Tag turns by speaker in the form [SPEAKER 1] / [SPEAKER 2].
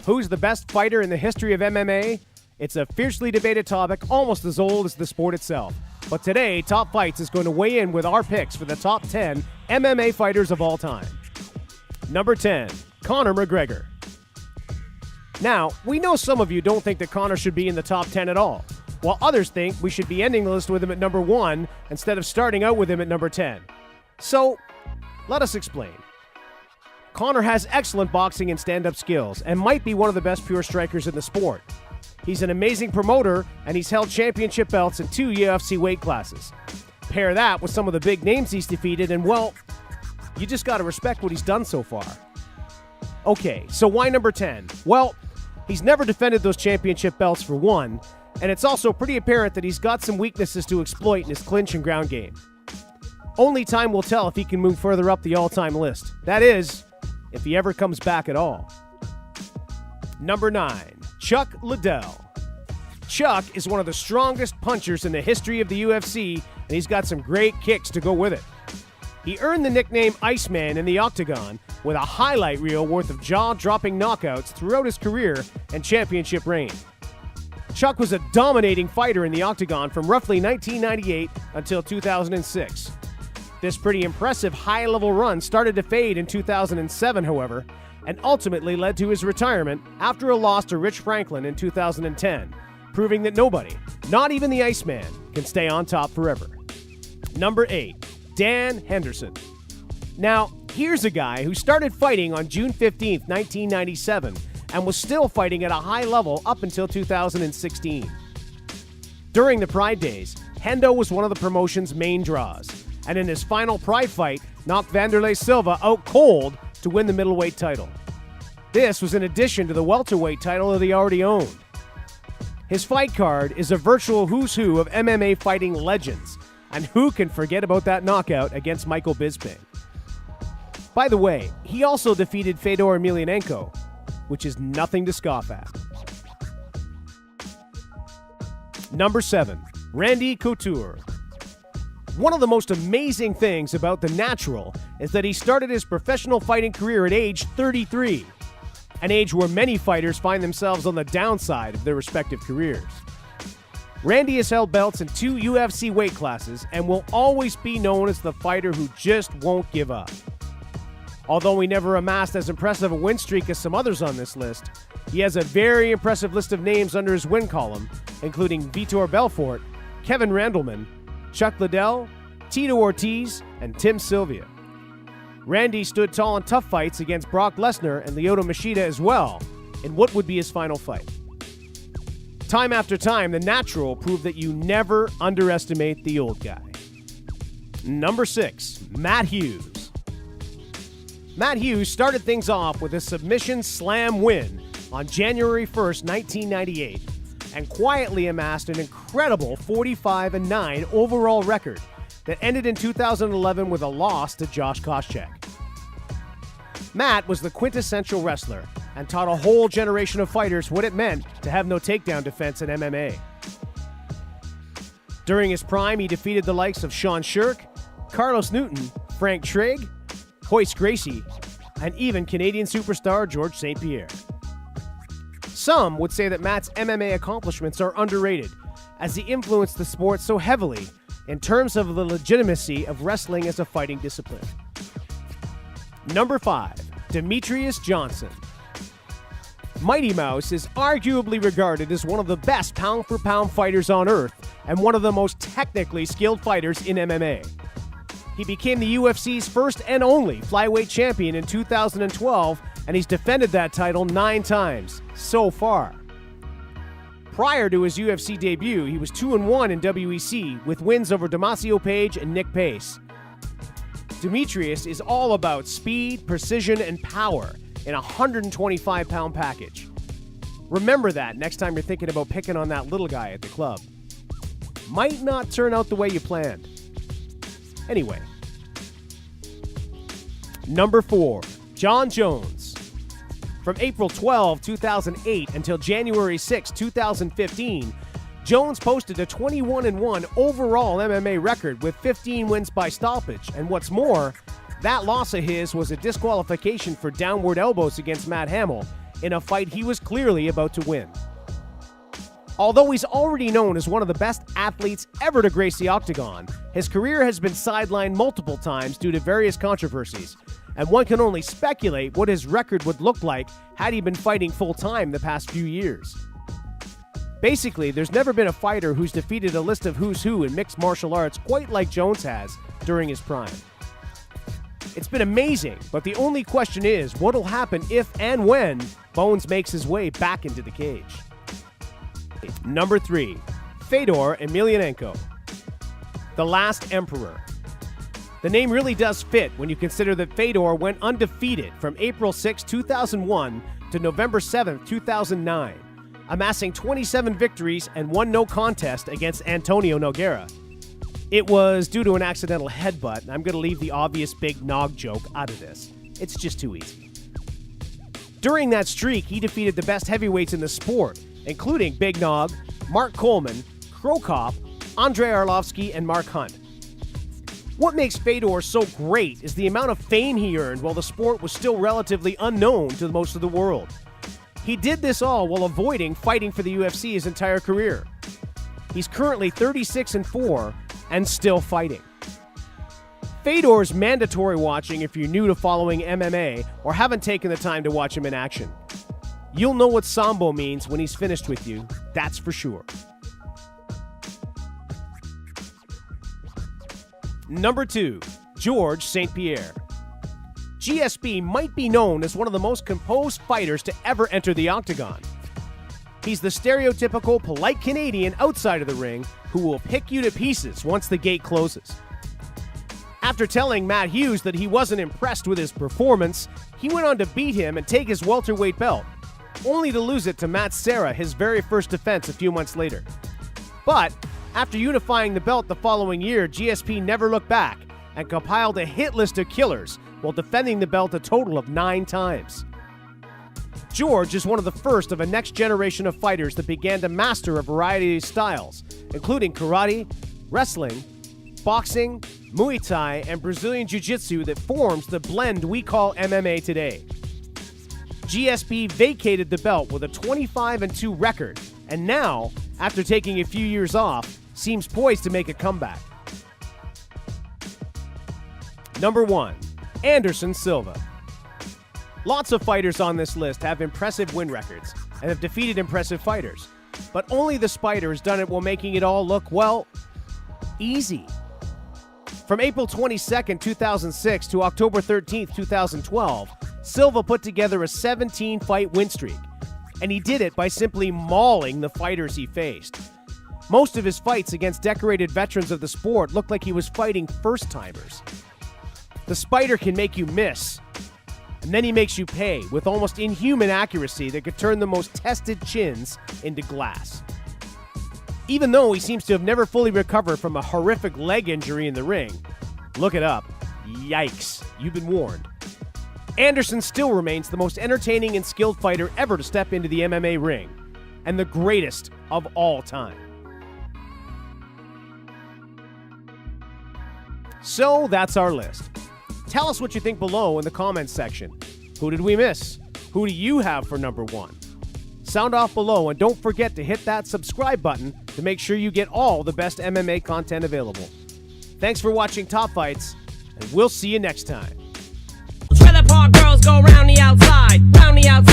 [SPEAKER 1] Who's the best fighter in the history of MMA? It's a fiercely debated topic, almost as old as the sport itself. But today, Top Fights is going to weigh in with our picks for the top 10 MMA fighters of all time. Number 10, Conor McGregor. Now, we know some of you don't think that Conor should be in the top 10 at all, while others think we should be ending the list with him at number 1 instead of starting out with him at number 10. So, let us explain. Conor has excellent boxing and stand-up skills and might be one of the best pure strikers in the sport. He's an amazing promoter, and he's held championship belts in 2 UFC weight classes. Pair that with some of the big names he's defeated, and well, you just gotta respect what he's done so far. Okay, so why number 10? Well, he's never defended those championship belts for one, and it's also pretty apparent that he's got some weaknesses to exploit in his clinch and ground game. Only time will tell if he can move further up the all-time list. That is, if he ever comes back at all. Number 9. Chuck Liddell. Chuck is one of the strongest punchers in the history of the UFC, and he's got some great kicks to go with it. He earned the nickname Iceman in the octagon with a highlight reel worth of jaw-dropping knockouts throughout his career and championship reign. Chuck was a dominating fighter in the octagon from roughly 1998 until 2006. This pretty impressive high-level run started to fade in 2007, however, and ultimately led to his retirement after a loss to Rich Franklin in 2010, proving that nobody, not even the Iceman, can stay on top forever. Number 8. Dan Henderson. Now, here's a guy who started fighting on June 15, 1997, and was still fighting at a high level up until 2016. During the Pride days, Hendo was one of the promotion's main draws, and in his final Pride fight, knocked Vanderlei Silva out cold to win the middleweight title. This was in addition to the welterweight title that he already owned. His fight card is a virtual who's who of MMA fighting legends, and who can forget about that knockout against Michael Bisping? By the way, he also defeated Fedor Emelianenko, which is nothing to scoff at. Number 7. Randy Couture. One of the most amazing things about The Natural is that he started his professional fighting career at age 33, an age where many fighters find themselves on the downside of their respective careers. Randy has held belts in 2 UFC weight classes and will always be known as the fighter who just won't give up. Although he never amassed as impressive a win streak as some others on this list, he has a very impressive list of names under his win column, including Vitor Belfort, Kevin Randleman, Chuck Liddell, Tito Ortiz, and Tim Sylvia. Randy stood tall in tough fights against Brock Lesnar and Lyoto Machida as well, in what would be his final fight. Time after time, The Natural proved that you never underestimate the old guy. Number 6, Matt Hughes. Matt Hughes started things off with a submission slam win on January 1st, 1998, and quietly amassed an incredible 45-9 overall record that ended in 2011 with a loss to Josh Koscheck. Matt was the quintessential wrestler and taught a whole generation of fighters what it meant to have no takedown defense in MMA. During his prime, he defeated the likes of Sean Shirk, Carlos Newton, Frank Trigg, Hoist Gracie, and even Canadian superstar George St. Pierre. Some would say that Matt's MMA accomplishments are underrated, as he influenced the sport so heavily in terms of the legitimacy of wrestling as a fighting discipline. Number 5, Demetrius Johnson. Mighty Mouse is arguably regarded as one of the best pound-for-pound fighters on earth and one of the most technically skilled fighters in MMA. He became the UFC's first and only flyweight champion in 2012, and he's defended that title 9 times so far. Prior to his UFC debut, he was 2-1 in WEC with wins over Damasio Page and Nick Pace. Demetrius is all about speed, precision, and power in a 125-pound package. Remember that next time you're thinking about picking on that little guy at the club. Might not turn out the way you planned. Anyway. Number 4, John Jones. From April 12, 2008 until January 6, 2015, Jones posted a 21-1 overall MMA record with 15 wins by stoppage, and what's more, that loss of his was a disqualification for downward elbows against Matt Hamill in a fight he was clearly about to win. Although he's already known as one of the best athletes ever to grace the octagon, his career has been sidelined multiple times due to various controversies, and one can only speculate what his record would look like had he been fighting full-time the past few years. Basically, there's never been a fighter who's defeated a list of who's who in mixed martial arts quite like Jones has during his prime. It's been amazing, but the only question is what'll happen if and when Bones makes his way back into the cage. Number 3. Fedor Emelianenko, the last emperor. The name really does fit when you consider that Fedor went undefeated from April 6, 2001 to November 7, 2009, amassing 27 victories and one no contest against Antonio Nogueira. It was due to an accidental headbutt, and I'm going to leave the obvious big nog joke out of this. It's just too easy. During that streak, he defeated the best heavyweights in the sport, including Big Nog, Mark Coleman, Krokop, Andrei Arlovsky, and Mark Hunt. What makes Fedor so great is the amount of fame he earned while the sport was still relatively unknown to most of the world. He did this all while avoiding fighting for the UFC his entire career. He's currently 36-4 and still fighting. Fedor's mandatory watching if you're new to following MMA or haven't taken the time to watch him in action. You'll know what Sambo means when he's finished with you, that's for sure. Number 2. George St. Pierre. GSP might be known as one of the most composed fighters to ever enter the octagon. He's the stereotypical polite Canadian outside of the ring who will pick you to pieces once the gate closes. After telling Matt Hughes that he wasn't impressed with his performance, he went on to beat him and take his welterweight belt, only to lose it to Matt Serra, his very first defense a few months later. But after unifying the belt the following year, GSP never looked back and compiled a hit list of killers while defending the belt a total of 9 times. George is one of the first of a next generation of fighters that began to master a variety of styles, including karate, wrestling, boxing, Muay Thai, and Brazilian Jiu-Jitsu that forms the blend we call MMA today. GSP vacated the belt with a 25-2 record, and now, after taking a few years off, seems poised to make a comeback. Number 1. Anderson Silva. Lots of fighters on this list have impressive win records and have defeated impressive fighters, but only the Spider has done it while making it all look, well, easy. From April 22, 2006 to October 13, 2012, Silva put together a 17-fight win streak, and he did it by simply mauling the fighters he faced. Most of his fights against decorated veterans of the sport looked like he was fighting first-timers. The Spider can make you miss, and then he makes you pay with almost inhuman accuracy that could turn the most tested chins into glass. Even though he seems to have never fully recovered from a horrific leg injury in the ring, look it up. Yikes, you've been warned. Anderson still remains the most entertaining and skilled fighter ever to step into the MMA ring, and the greatest of all time. So that's our list. Tell us what you think below in the comments section. Who did we miss? Who do you have for number 1? Sound off below, and don't forget to hit that subscribe button to make sure you get all the best MMA content available. Thanks for watching Top Fights, and we'll see you next time.
[SPEAKER 2] Trailer park girls go round the outside, round the outside.